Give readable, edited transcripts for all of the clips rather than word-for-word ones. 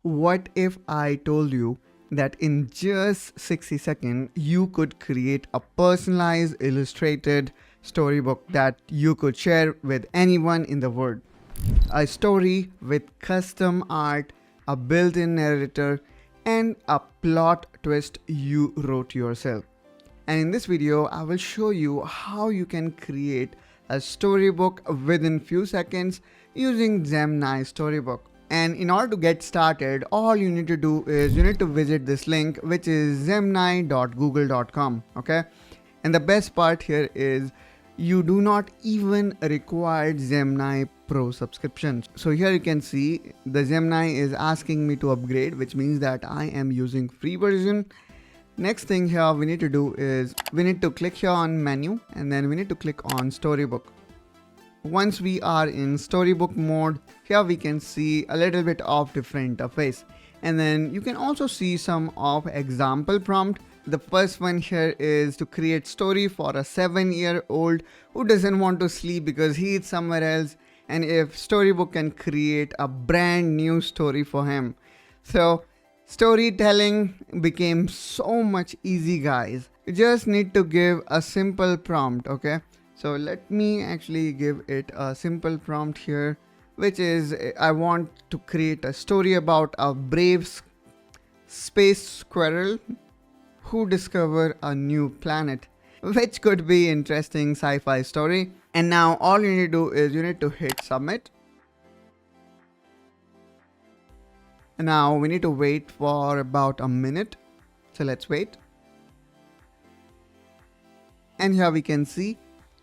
What if I told you that in just 60 seconds you could create a personalized illustrated storybook that you could share with anyone in the world? A story with custom art, a built-in narrator, and a plot twist you wrote yourself. And in this video, I will show you how you can create a storybook within few seconds using Gemini Storybook. And in order to get started, all you need to do is you need to visit this link, which is gemini.google.com. Okay. And the best part here is you do not even require Gemini Pro subscription. So here you can see the Gemini is asking me to upgrade, which means that I am using free version. Next thing here we need to do is we need to click here on menu, and then we need to click on storybook. Once we are in storybook mode, here we can see a little bit of different interface, and then you can also see some of example prompt. The first one here is to create story for a 7-year-old who doesn't want to sleep because he is somewhere else, and if storybook can create a brand new story for him. So storytelling became so much easy, guys. You just need to give a simple prompt. Okay, so let me actually give it a simple prompt here, which is I want to create a story about a brave space squirrel who discover a new planet, which could be interesting sci-fi story. And now all you need to do is you need to hit submit. And now we need to wait for about a minute. So let's wait. And here we can see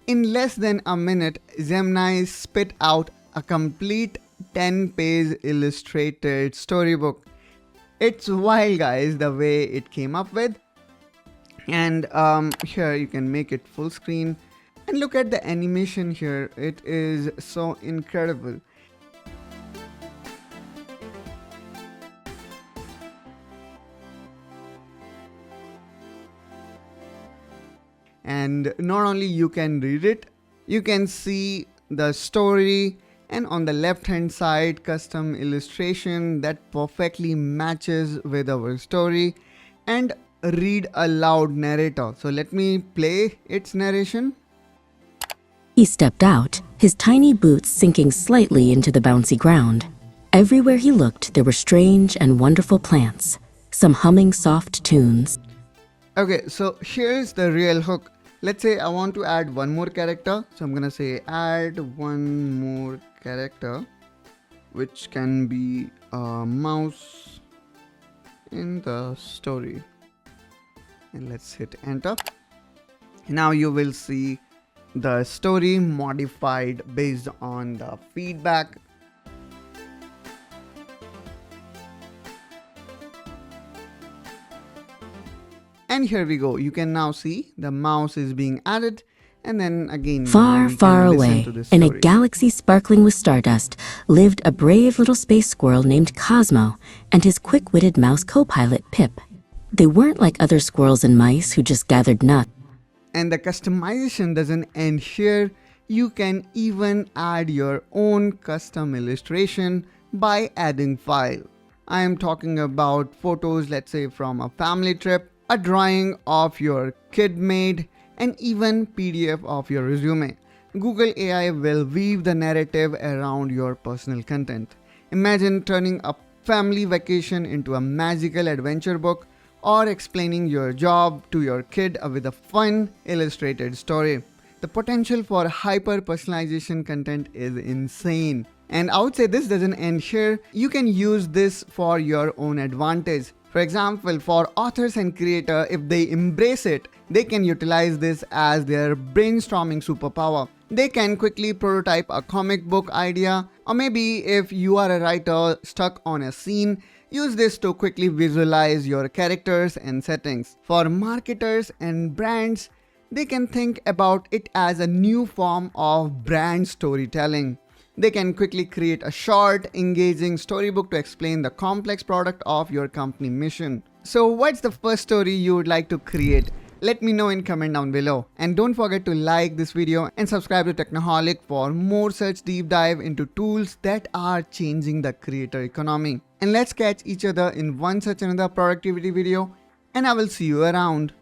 in less than a minute, Gemini spit out a complete 10-page illustrated storybook. It's wild, guys, the way it came up with. And here you can make it full screen. And look at the animation here. It is so incredible. And not only you can read it, you can see the story, and on the left hand side custom illustration that perfectly matches with our story, and read aloud narrator. So let me play its narration. He stepped out, his tiny boots sinking slightly into the bouncy ground. Everywhere he looked, there were strange and wonderful plants, some humming soft tunes. Okay, so here's the real hook. Let's say I want to add one more character. So I'm gonna say add one more character, which can be a mouse in the story. And let's hit enter. Now you will see the story modified based on the feedback. And here we go. You can now see the mouse is being added. And then again, Far, far away, in a galaxy sparkling with stardust, lived a brave little space squirrel named Cosmo and his quick-witted mouse co-pilot Pip. They weren't like other squirrels and mice who just gathered nuts. And the customization doesn't end here. You can even add your own custom illustration by adding file. I am talking about photos, let's say from a family trip, a drawing of your kid made, and even PDF of your resume. Google AI will weave the narrative around your personal content. Imagine turning a family vacation into a magical adventure book, or explaining your job to your kid with a fun illustrated story. The potential for hyper personalization content is insane. And I would say this doesn't end here. You can use this for your own advantage. For example, for authors and creators, if they embrace it, they can utilize this as their brainstorming superpower. They can quickly prototype a comic book idea, or maybe if you are a writer stuck on a scene, use this to quickly visualize your characters and settings. For marketers and brands, they can think about it as a new form of brand storytelling. They can quickly create a short, engaging storybook to explain the complex product of your company mission. So what's the first story you would like to create? Let me know in comment down below. And don't forget to like this video and subscribe to Technoholic for more such deep dive into tools that are changing the creator economy. and let's catch each other in one such another productivity video, and I will see you around.